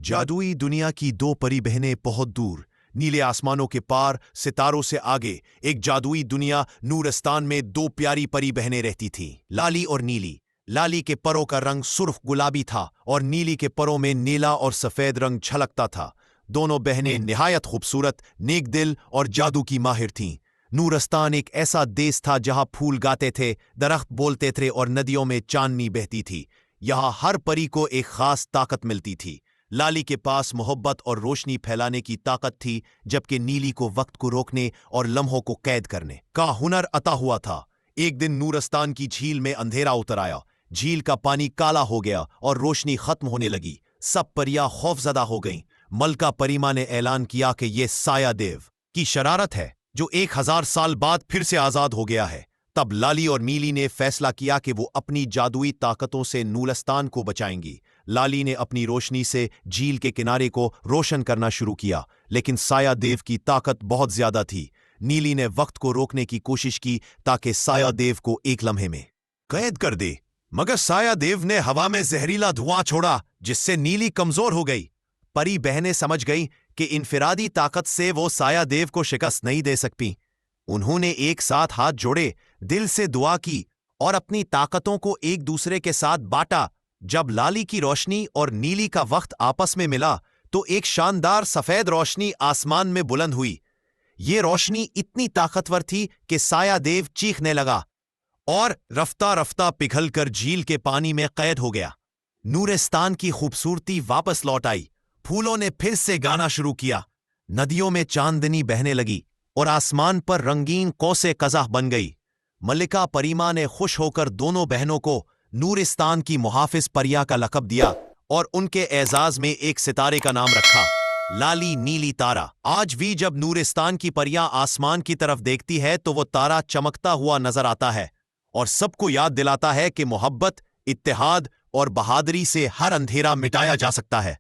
जादुई दुनिया की दो परी बहनें बहुत दूर, नीले आसमानों के पार, सितारों से आगे एक जादुई दुनिया नूरस्तान में दो प्यारी परी बहनें रहती थीं, लाली और नीली। लाली के परों का रंग सुर्ख गुलाबी था और नीली के परों में नीला और सफेद रंग झलकता था। दोनों बहनें निहायत खूबसूरत, नेक दिल और जादू की माहिर थीं। नूरस्तान एक ऐसा देश था जहां फूल गाते थे, दरख्त बोलते थे और नदियों में चांदनी बहती थी। यहाँ हर परी को एक खास ताकत मिलती थी। लाली के पास मोहब्बत और रोशनी फैलाने की ताकत थी, जबकि नीली को वक्त को रोकने और लम्हों को कैद करने का हुनर अता हुआ था। एक दिन नूरस्तान की झील में अंधेरा उतर आया। झील का पानी काला हो गया और रोशनी खत्म होने लगी। सब परियां खौफजदा हो गईं। मलका परिमा ने ऐलान किया कि यह साया देव की शरारत है, जो 1000 साल बाद फिर से आजाद हो गया है। तब लाली और नीली ने फैसला किया कि वो अपनी जादुई ताकतों से नूरस्तान को बचाएंगी। लाली ने अपनी रोशनी से झील के किनारे को रोशन करना शुरू किया, लेकिन साया देव की ताकत बहुत ज्यादा थी। नीली ने वक्त को रोकने की कोशिश की ताकि साया देव को एक लम्हे में कैद कर दे, मगर साया देव ने हवा में जहरीला धुआं छोड़ा, जिससे नीली कमजोर हो गई। परी बहनें समझ गईं कि इनफिरादी ताकत से वो साया देव को शिकस्त नहीं दे सकती। उन्होंने एक साथ हाथ जोड़े, दिल से दुआ की और अपनी ताकतों को एक दूसरे के साथ बांटा। जब लाली की रोशनी और नीली का वक्त आपस में मिला, तो एक शानदार सफेद रोशनी आसमान में बुलंद हुई। ये रोशनी इतनी ताकतवर थी कि साया देव चीखने लगा और रफ्ता रफ्ता पिघलकर झील के पानी में कैद हो गया। नूरस्तान की खूबसूरती वापस लौट आई। फूलों ने फिर से गाना शुरू किया, नदियों में चांदनी बहने लगी और आसमान पर रंगीन कौसे कज़ाह बन गई। मल्लिका परिमा ने खुश होकर दोनों बहनों को नूरस्तान की मुहाफिज परिया का लक़ब दिया और उनके एजाज में एक सितारे का नाम रखा, लाली नीली तारा। आज भी जब नूरस्तान की परियां आसमान की तरफ देखती है तो वो तारा चमकता हुआ नजर आता है और सबको याद दिलाता है कि मोहब्बत, इत्तेहाद और बहादुरी से हर अंधेरा मिटाया जा सकता है।